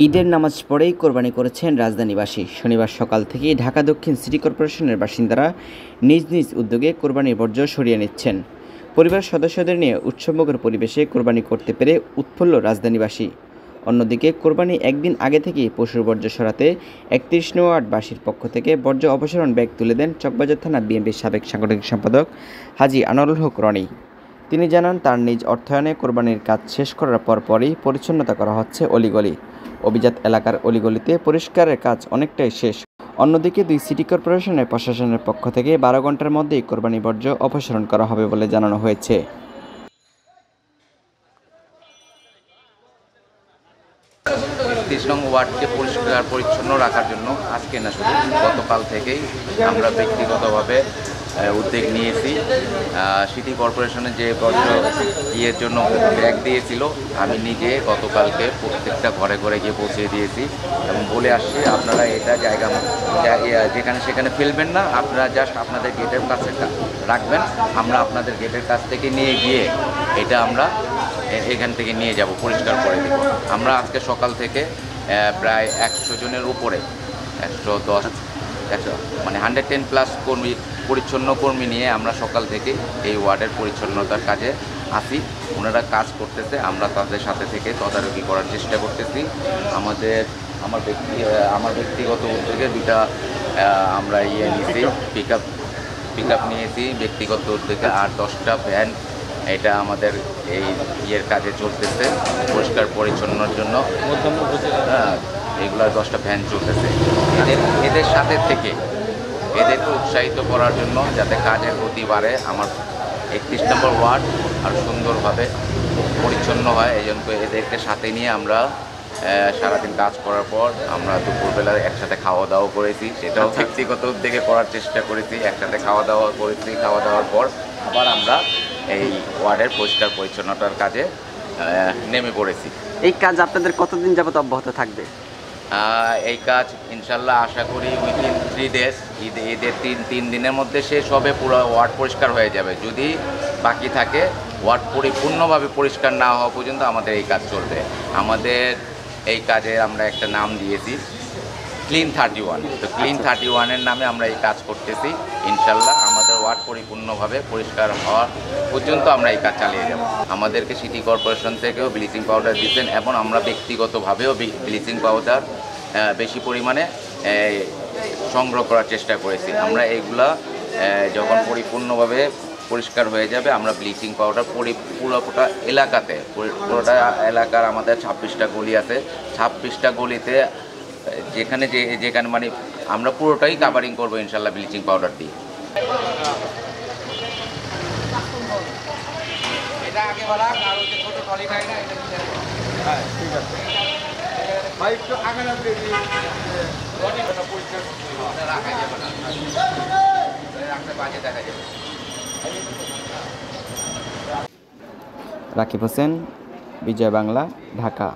ঈদের নামাজ পড়েই কোরবানি করেছেন রাজধানীবাসী। শনিবার সকাল থেকেই ঢাকা দক্ষিণ সিটি কর্পোরেশনের বাসিন্দারা নিজ নিজ উদ্যোগে কোরবানির বর্জ্য সরিয়ে নিচ্ছেন। পরিবার সদস্যদের নিয়ে উৎসবমুখর পরিবেশে কোরবানি করতে পেরে উৎফুল্ল রাজধানীবাসী। অন্যদিকে কোরবানি একদিন আগে থেকেই পশুর বর্জ্য সরাতে ৩১ নং ওয়ার্ডবাসীর পক্ষ থেকে বর্জ্য অপসারণ ব্যাগ তুলে দেন চকবাজার থানা বিএনপির সাবেক সাংগঠনিক সম্পাদক হাজী আনোয়ারুল হক রনি। তিনি জানান, তার নিজ অর্থায়নে কোরবানির কাজ শেষ করার পরপরই পরিচ্ছন্নতা করা হচ্ছে অলিগলি। অভিজাত এলাকার অলিগলিতে পরিষ্কারের কাজ অনেকটাই শেষ। অন্যদিকে দুই সিটি কর্পোরেশনের প্রশাসনের পক্ষ থেকে ১২ ঘন্টার মধ্যেই কোরবানি বর্জ্য অপসারণ করা হবে বলে জানানো হয়েছে। ৩০ নং ওয়ার্ডকে পরিষ্কার পরিচ্ছন্ন রাখার জন্য আজকে না, শুধু গতকাল থেকেই আমরা ব্যক্তিগতভাবে উদ্যোগ নিয়েছি। সিটি কর্পোরেশনের যে বর্জ্য ইয়ের জন্য ব্যাগ দিয়েছিল, আমি নিজে গতকালকে প্রত্যেকটা ঘরে ঘরে গিয়ে পৌঁছে দিয়েছি এবং বলে আসছি, আপনারা এটা জায়গা যেখানে সেখানে ফেলবেন না, আপনারা জাস্ট আপনাদের গেটের কাছে রাখবেন। আমরা আপনাদের গেটের কাছ থেকে নিয়ে গিয়ে এটা আমরা এখান থেকে নিয়ে যাব, পরিষ্কার করে দেব। আমরা আজকে সকাল থেকে প্রায় 100 জনের উপরে 110 মানে 110+ পরিচ্ছন্ন কর্মী নিয়ে আমরা সকাল থেকে এই ওয়ার্ডের পরিচ্ছন্নতার কাজে আসি। ওনারা কাজ করতেছে, আমরা তাদের সাথে থেকে তদারকি করার চেষ্টা করতেছি। আমার ব্যক্তিগত উদ্যোগে দুটা আমরা নিয়েছি, পিক আপ নিয়েছি ব্যক্তিগত উদ্যোগে, আর 10টা ভ্যান এটা আমাদের এই কাজে চলতেছে পরিষ্কার পরিচ্ছন্নর জন্য। এগুলো 10টা ভ্যান চলতেছে। এদের সাথে থেকে এদেরকে উৎসাহিত করার জন্য, যাতে কাজের গতি বাড়ে, আমার 31 নম্বর ওয়ার্ড আর সুন্দরভাবে পরিচ্ছন্ন হয়, এই জন্য এদেরকে সাথে নিয়ে আমরা সারাদিন কাজ করার পর আমরা দুপুরবেলায় একসাথে খাওয়া দাওয়া করেছি। সেটাও ব্যক্তিগত উদ্যোগে করার চেষ্টা করেছি, একসাথে খাওয়া দাওয়া করেছি। খাওয়া দাওয়ার পর আবার আমরা এই ওয়ার্ডের পরিষ্কার পরিচ্ছন্নতার কাজে নেমে পড়েছি। এই কাজ আপনাদের কতদিন যাবত অব্যাহত থাকবে? এই কাজ ইনশাল্লাহ আশা করি উইদিন 3 days, ঈদের 3 দিনের মধ্যে শেষ হবে। পুরো ওয়ার্ড পরিষ্কার হয়ে যাবে। যদি বাকি থাকে, ওয়ার্ড পরিপূর্ণভাবে পরিষ্কার না হওয়া পর্যন্ত আমাদের এই কাজ চলবে। আমাদের এই কাজে আমরা একটা নাম দিয়েছি ক্লিন 31। তো ক্লিন 31-এর নামে আমরা এই কাজ করতেছি। ইনশাল্লাহ আমাদের ওয়ার্ড পরিপূর্ণভাবে পরিষ্কার হওয়া পর্যন্ত আমরা এই কাজ চালিয়ে যাব। আমাদেরকে সিটি কর্পোরেশন থেকেও ব্লিচিং পাউডার দিচ্ছেন এবং আমরা ব্যক্তিগতভাবেও ব্লিচিং পাউডার বেশি পরিমাণে সংগ্রহ করার চেষ্টা করেছি। আমরা এইগুলা যখন পরিপূর্ণভাবে পরিষ্কার হয়ে যাবে, আমরা ব্লিচিং পাউডার পুরোটা এলাকাতে, পুরোটা এলাকার আমাদের 26টা গলি আছে, 26টা গলিতে যেখানে মানে আমরা পুরোটাই কাভারিং করবো ইনশাল্লাহ ব্লিচিং পাউডার দিয়ে। রাকিব হোসেন, বিজয় বাংলা, ঢাকা।